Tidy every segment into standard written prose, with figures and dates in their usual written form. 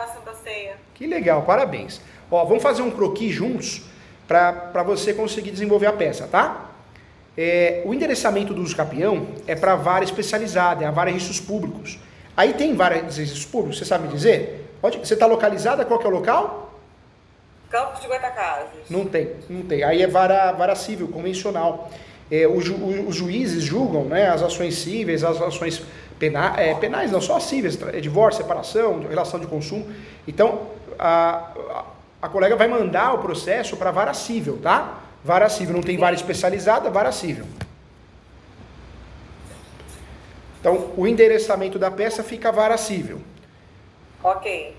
na Santa Ceia. Que legal, parabéns. Ó, vamos fazer um croquis juntos para você conseguir desenvolver a peça, tá? O endereçamento do uso capião é para vara especializada, é a vara de registros públicos. Aí tem vara de registros públicos, você sabe me dizer? Você está localizada, qual que é o local? Campos de Goytacazes. Não tem. Aí é vara civil, convencional. Os juízes julgam, né, as ações cíveis, as ações penais, não, só as cíveis, divórcio, separação, relação de consumo. Então, a colega vai mandar o processo para a vara civil, tá? Vara civil, não tem vara especializada, vara civil. Então, o endereçamento da peça fica a vara civil. Ok.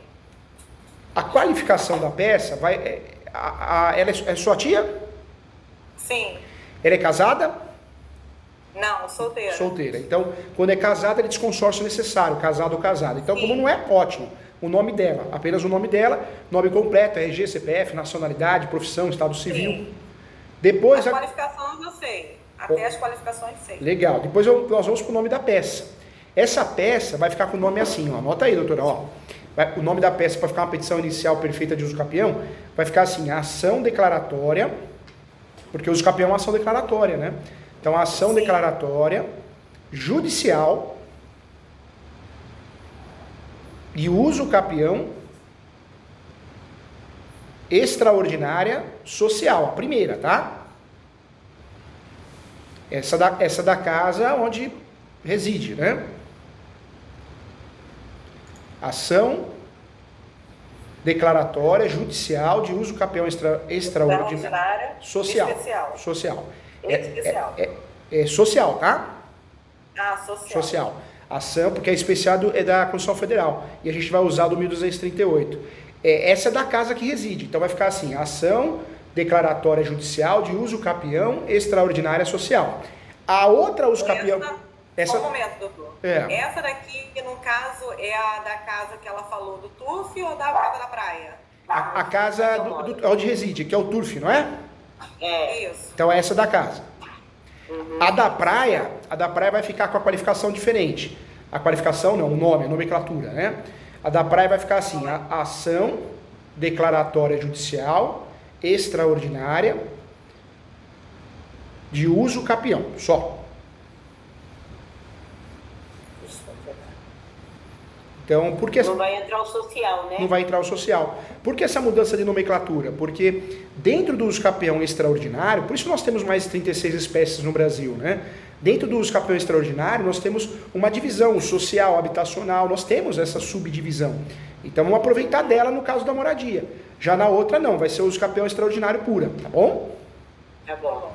A qualificação da peça ela é sua tia? Sim. Ela é casada? Não, solteira. Solteira. Então, quando é casada, ele diz consórcio necessário, casado ou casada. Então, Sim. como não é, ótimo. O nome dela, apenas o nome dela, nome completo, RG, CPF, nacionalidade, profissão, estado civil. Sim. Depois... As qualificações eu sei. Até as qualificações eu sei. Legal. Depois nós vamos para o nome da peça. Essa peça vai ficar com o nome assim, ó. Anota aí, doutora, ó. O nome da peça, para ficar uma petição inicial perfeita de uso capião, vai ficar assim, ação declaratória, porque uso capião é uma ação declaratória, né? Então, ação Sim. declaratória, judicial, de uso capião, extraordinária, social, a primeira, tá? Essa da casa onde reside, né? Ação declaratória, judicial, de uso capião extraordinária, social. Especial. Social. Especial. É social, tá? Ah, social. Social. Ação, porque é especial é da Constituição Federal. E a gente vai usar do 1238. Essa é da casa que reside. Então vai ficar assim, ação declaratória judicial de uso capião extraordinária social. A outra uso capião... Só um momento, doutor. É. Essa daqui, no caso, é a da casa que ela falou do turf ou da casa da praia? A casa onde reside, que é o turf, não é? É. Isso. Então é essa da casa. Uhum. A da praia vai ficar com a qualificação diferente. A qualificação não, o nome, a nomenclatura, né? A da praia vai ficar assim, a ação declaratória judicial extraordinária de uso capião, só. Então, por que não vai entrar o social, né? Não vai entrar o social. Por que essa mudança de nomenclatura? Porque dentro do uso capião extraordinário, por isso nós temos mais de 36 espécies no Brasil, né? Dentro do uso capião extraordinário, nós temos uma divisão social, habitacional, nós temos essa subdivisão. Então, vamos aproveitar dela no caso da moradia. Já na outra, não, vai ser o uso capião extraordinário pura, tá bom? Tá bom.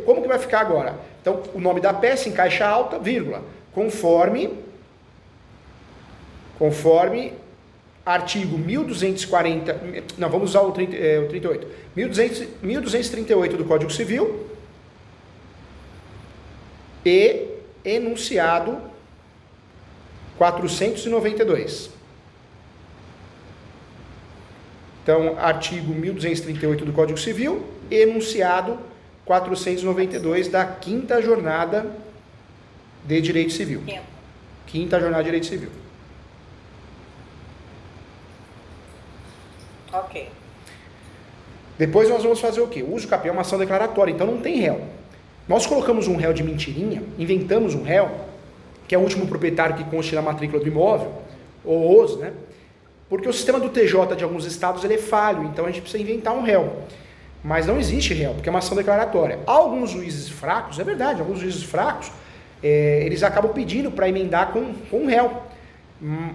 Como que vai ficar agora? Então, o nome da peça em caixa alta, vírgula, conforme artigo 1240, não, vamos usar o 38, 1238 do Código Civil e enunciado 492. Então, artigo 1238 do Código Civil, enunciado 492 da quinta jornada de Direito Civil. Quinta jornada de Direito Civil. Ok. Depois nós vamos fazer o quê? O uso capião é uma ação declaratória, então não tem réu. Nós colocamos um réu de mentirinha, inventamos um réu, que é o último proprietário que conste na matrícula do imóvel, ou os, né? Porque o sistema do TJ de alguns estados ele é falho, então a gente precisa inventar um réu. Mas não existe réu, porque é uma ação declaratória. Alguns juízes fracos, é verdade, alguns juízes fracos, eles acabam pedindo para emendar com um réu.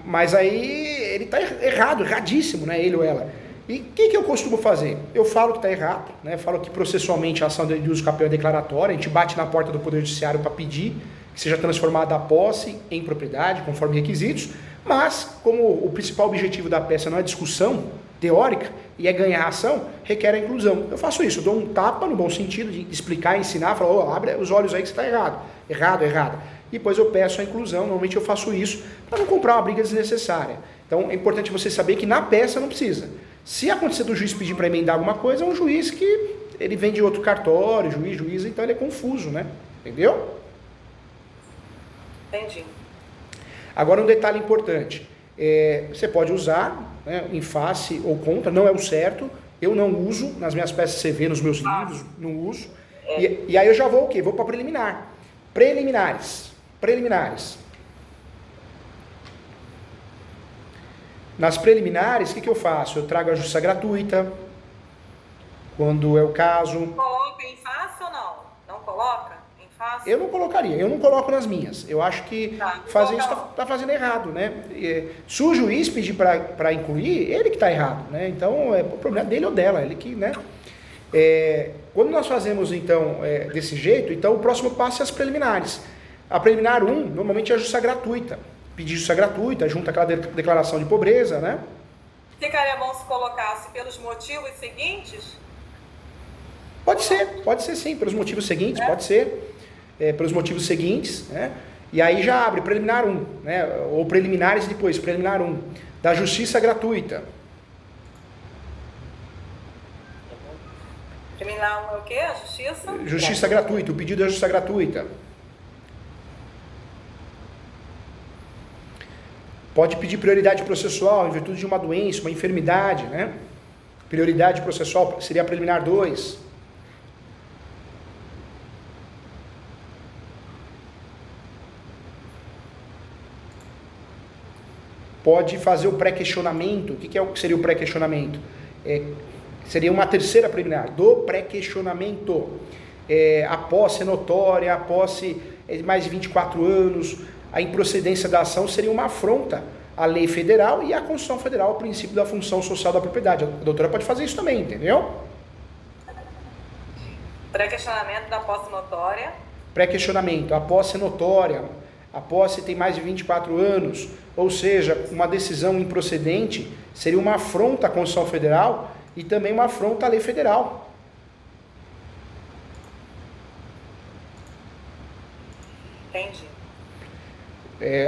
Mas aí ele está errado, erradíssimo, né? Ele ou ela. E o que eu costumo fazer? Eu falo que está errado, né? Falo que processualmente a ação de uso capião é declaratória, a gente bate na porta do Poder Judiciário para pedir que seja transformada a posse em propriedade, conforme requisitos, mas como o principal objetivo da peça não é discussão teórica e é ganhar a ação, requer a inclusão. Eu faço isso, eu dou um tapa no bom sentido de explicar, ensinar, falar, abre os olhos aí que você está errado, errado. E depois eu peço a inclusão, normalmente eu faço isso para não comprar uma briga desnecessária. Então é importante você saber que na peça não precisa. Se acontecer do juiz pedir para emendar alguma coisa, é um juiz que ele vem de outro cartório, juiz, então ele é confuso, né? Entendeu? Entendi. Agora um detalhe importante. Você pode usar, né, em face ou contra, não é o certo. Eu não uso nas minhas peças CV, nos meus livros, não uso. E aí eu já vou o quê? Vou para preliminar. Preliminares. Nas preliminares, o que eu faço? Eu trago a justiça gratuita, quando é o caso. Coloca em face ou não? Não coloca em face? Eu não colocaria, eu não coloco nas minhas. Eu acho que fazer isso está fazendo errado, né? Se o juiz pedir para incluir, ele que está errado, né? Então, o problema dele ou dela, ele que, né? Quando nós fazemos, então, desse jeito, então o próximo passo é as preliminares. A preliminar 1, normalmente é a justiça gratuita. Pedir justiça gratuita, junto àquela declaração de pobreza, né? Ficaria bom se colocasse pelos motivos seguintes? Pode ser sim, pelos motivos seguintes, pode ser. Pelos motivos seguintes, né? E aí já abre preliminar 1, né? Ou preliminares depois, preliminar 1, da justiça gratuita. Preliminar 1 é o quê? A justiça? Justiça gratuita, o pedido da justiça gratuita. Pode pedir prioridade processual em virtude de uma doença, uma enfermidade, né? Prioridade processual seria a preliminar 2. Pode fazer o pré-questionamento. O que seria o pré-questionamento? Seria uma terceira preliminar, do pré-questionamento. A posse é notória, a posse é de mais de 24 anos, a improcedência da ação seria uma afronta à lei federal e à Constituição Federal, ao princípio da função social da propriedade. A doutora pode fazer isso também, entendeu? Pré-questionamento da posse notória. Pré-questionamento, a posse é notória, a posse tem mais de 24 anos, ou seja, uma decisão improcedente seria uma afronta à Constituição Federal e também uma afronta à lei federal. Entendi.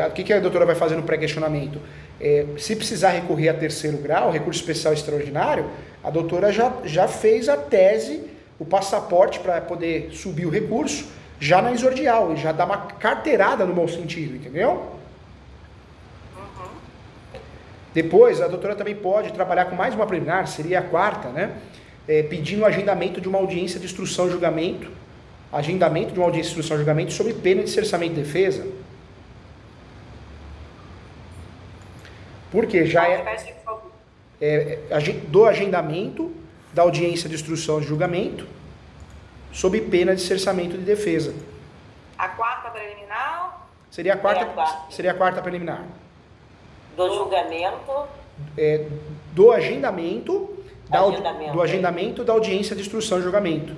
O que a doutora vai fazer no pré-questionamento? Se precisar recorrer a terceiro grau, recurso especial extraordinário, a doutora já fez a tese, o passaporte para poder subir o recurso, já na exordial, e já dá uma carteirada no bom sentido, entendeu? Depois, a doutora também pode trabalhar com mais uma preliminar, seria a quarta, né? Pedindo o agendamento de uma audiência de instrução e julgamento, sob pena de cerceamento de defesa. Porque já do agendamento da audiência de instrução e julgamento, sob pena de cerceamento de defesa. A quarta preliminar? Seria a quarta preliminar. Do julgamento. Do agendamento da audiência de instrução e julgamento.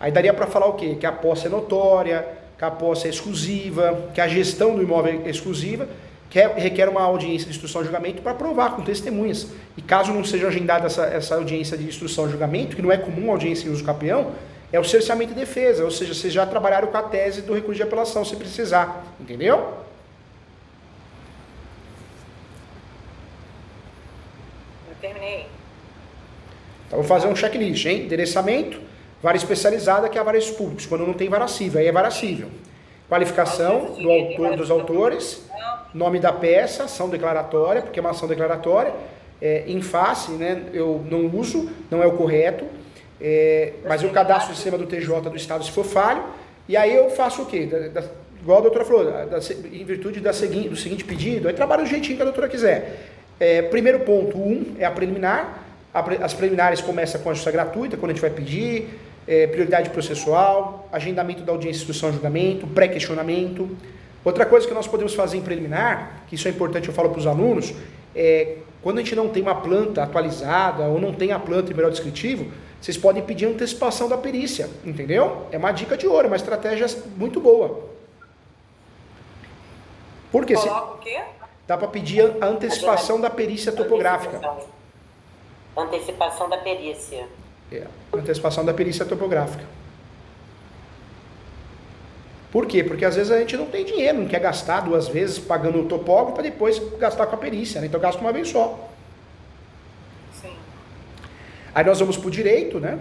Aí daria para falar o quê? Que a posse é notória, que a posse é exclusiva, que a gestão do imóvel é exclusiva, que requer uma audiência de instrução e julgamento para provar com testemunhas. E caso não seja agendada essa audiência de instrução e julgamento, que não é comum audiência em uso capião, é o cerceamento de defesa, ou seja, vocês já trabalharam com a tese do recurso de apelação, se precisar. Entendeu? Eu terminei. Então, vou fazer um checklist, hein? Endereçamento, vara especializada, que é a vara públicos, quando não tem vara civil, aí é vara civil. Qualificação dos autores, nome da peça, ação declaratória, porque é uma ação declaratória, em face, né, eu não uso, não é o correto, mas eu cadastro o sistema do TJ do Estado se for falho, e aí eu faço o quê? Igual a doutora falou, em virtude do seguinte pedido, aí trabalho do jeitinho que a doutora quiser. Primeiro ponto, 1 é a preliminar, as preliminares começam com a justiça gratuita, quando a gente vai pedir, prioridade processual, agendamento da audiência de instrução e julgamento, pré-questionamento. Outra coisa que nós podemos fazer em preliminar, que isso é importante, eu falo para os alunos, quando a gente não tem uma planta atualizada ou não tem a planta em melhor descritivo, vocês podem pedir antecipação da perícia, entendeu? É uma dica de ouro, uma estratégia muito boa. Por quê? Coloca o quê? Dá para pedir a antecipação da perícia topográfica. Antecipação da perícia. Antecipação da perícia topográfica. Por quê? Porque às vezes a gente não tem dinheiro, não quer gastar 2 vezes pagando o topógrafo para depois gastar com a perícia, né? Então gasta uma vez só. Sim. Aí nós vamos para o direito, né?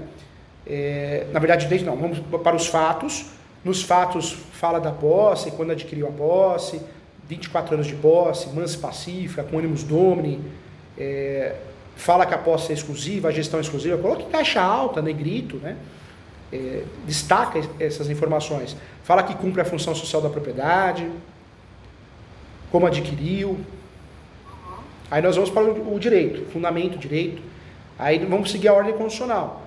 Na verdade, direito não, vamos para os fatos. Nos fatos fala da posse, quando adquiriu a posse, 24 anos de posse, mansa e pacífica, com ânimos domini, fala que a posse é exclusiva, a gestão é exclusiva, coloque caixa alta, negrito, né? Destaca essas informações. Fala que cumpre a função social da propriedade, como adquiriu. Aí nós vamos para o direito, fundamento, direito. Aí vamos seguir a ordem constitucional.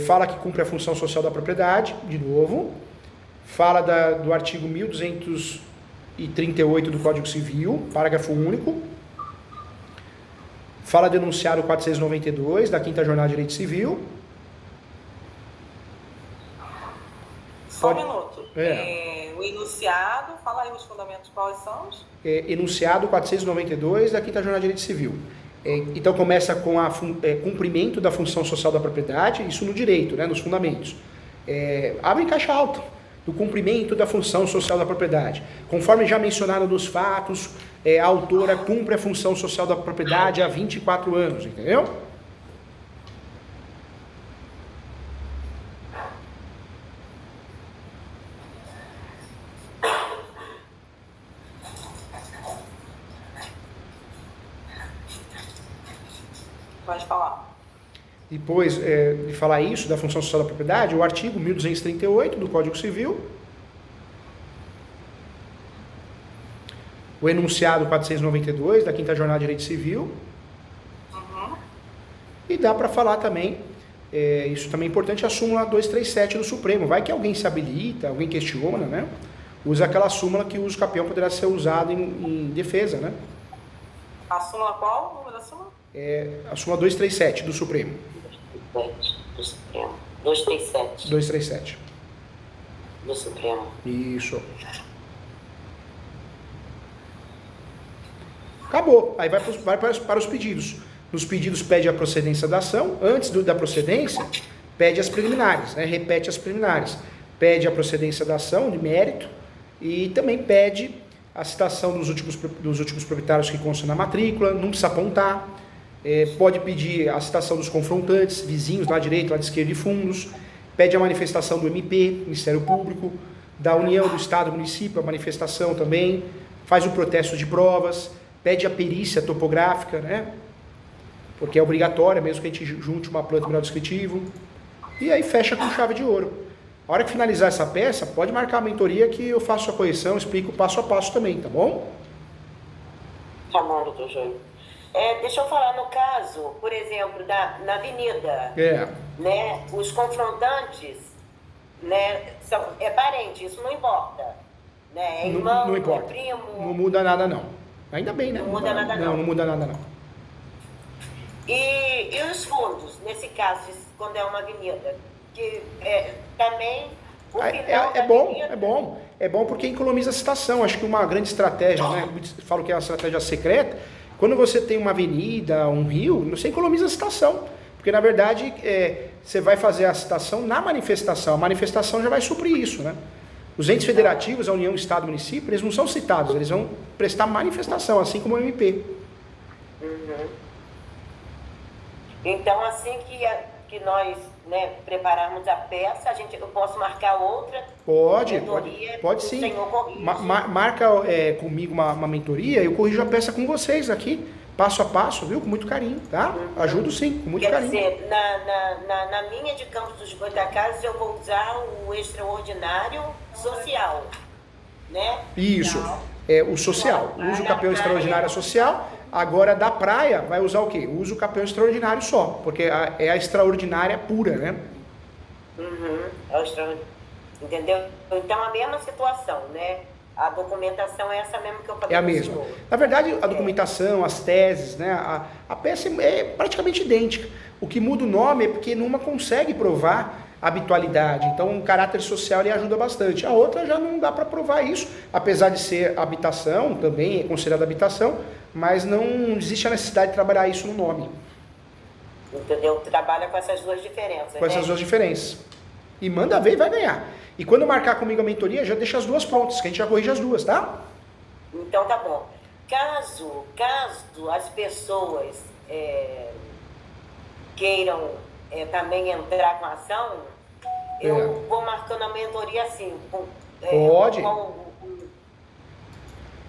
Fala que cumpre a função social da propriedade, de novo. Fala do artigo 1238 do Código Civil, parágrafo único. Fala denunciado 492 da 5ª Jornada de Direito Civil. Só um minuto. O enunciado, fala aí os fundamentos, quais são os? Enunciado 492 da 5ª Jornada de Direito Civil. Então começa com cumprimento da função social da propriedade, isso no direito, né, nos fundamentos. Abre em caixa alta, do cumprimento da função social da propriedade. Conforme já mencionado nos fatos, a autora cumpre a função social da propriedade há 24 anos, entendeu? Pode falar. Depois de falar isso, da função social da propriedade, o artigo 1238 do Código Civil, o enunciado 492 da 5ª Jornada de Direito Civil, e dá para falar também, isso também é importante, a súmula 237 do Supremo. Vai que alguém se habilita, alguém questiona, né? Usa aquela súmula que o uso capião poderá ser usado em defesa, né? A súmula qual? O número da súmula? A súmula 237 do Supremo. 237. 237. Do Supremo. Isso. Acabou. Aí vai para os pedidos. Nos pedidos pede a procedência da ação. Antes da procedência, pede as preliminares, né? Repete as preliminares. Pede a procedência da ação, de mérito, e também pede a citação dos últimos proprietários que constam na matrícula, não precisa apontar. Pode pedir a citação dos confrontantes, vizinhos, lá direito, lá de esquerda e fundos. Pede a manifestação do MP, Ministério Público, da União, do Estado, do município, a manifestação também. Faz o protesto de provas, pede a perícia topográfica, né? Porque é obrigatória, mesmo que a gente junte uma planta mineral descritivo. E aí fecha com chave de ouro. A hora que finalizar essa peça, pode marcar a mentoria que eu faço a correção, explico passo a passo também, tá bom? Tá bom, doutor Júlio. Deixa eu falar no caso, por exemplo, na avenida, né, os confrontantes, né, é parente, isso não importa, né, é irmão, não importa. É primo. Não muda nada não. Ainda bem, né? Não muda nada não. Não muda nada não. E os fundos, nesse caso, quando é uma avenida, que também o final é bom. É bom porque economiza a citação. Acho que uma grande estratégia, né? Falo que é uma estratégia secreta. Quando você tem uma avenida, um rio, você economiza a citação. Porque, na verdade, você vai fazer a citação na manifestação. A manifestação já vai suprir isso, né? Os entes federativos, a União, Estado, Município, eles não são citados, eles vão prestar manifestação, assim como o MP. Então, assim que nós, né, prepararmos a peça, eu posso marcar outra? Pode sim. Marca comigo uma mentoria, eu corrijo a peça com vocês aqui, passo a passo, viu? Com muito carinho, tá? Ajudo sim, com muito carinho. Quer dizer, na linha de Campos dos Goitacazes, eu vou usar o extraordinário social, né? Isso, o social. Usa o campeão extraordinário social. Agora, da praia, vai usar o quê? Usa o campeão extraordinário só, porque é a extraordinária pura, né? É o extraordinário. Entendeu? Então, a mesma situação, né? A documentação é essa mesmo que eu falei. É a mesma. Na verdade, a documentação, as teses, né? A peça é praticamente idêntica. O que muda o nome é porque numa consegue provar a habitualidade. Então, o caráter social ele ajuda bastante. A outra já não dá para provar isso, apesar de ser habitação, também é considerada habitação, mas não existe a necessidade de trabalhar isso no nome. Entendeu? Trabalha com essas duas diferenças. Com essas duas diferenças. E manda ver e vai ganhar. E quando marcar comigo a mentoria, já deixa as duas prontas, que a gente já corrige as duas, tá? Então tá bom. Caso as pessoas queiram também entrar com a ação, eu vou marcando a mentoria assim.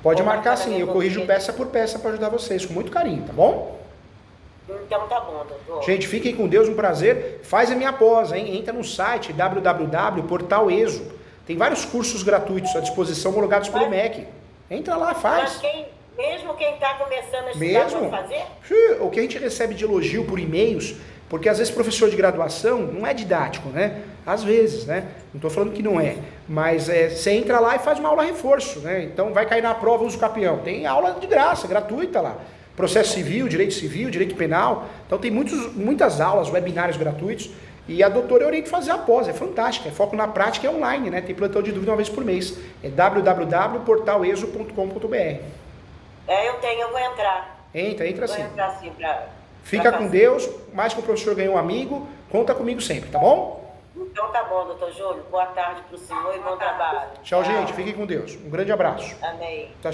Pode marcar sim, eu corrijo peça por peça para ajudar vocês, com muito carinho, tá bom? Então tá bom, doutor. Gente, fiquem com Deus, um prazer. Faz a minha pós, hein? Entra no site www.portaleso. Tem vários cursos gratuitos à disposição, homologados pelo IMEC. Entra lá, faz. Mas mesmo quem está começando a estudar, pode fazer? O que a gente recebe de elogio por e-mails, porque às vezes professor de graduação não é didático, né? Às vezes, né? Não estou falando que não é. Mas você entra lá e faz uma aula reforço, né? Então vai cair na prova, usa o campeão. Tem aula de graça, gratuita lá. Processo civil, direito penal. Então tem muitas aulas, webinários gratuitos. E a doutora orienta a fazer a pós, é fantástica. É foco na prática, é online, né? Tem plantão de dúvida uma vez por mês. É www.portaleso.com.br. Eu vou entrar. Entra sim. Vou entrar sim Fica com Deus, mais que o professor ganhou um amigo, conta comigo sempre, tá bom? Então tá bom, doutor Júlio. Boa tarde pro senhor e bom trabalho. Tchau, gente. Fiquem com Deus. Um grande abraço. Amém. Tchau.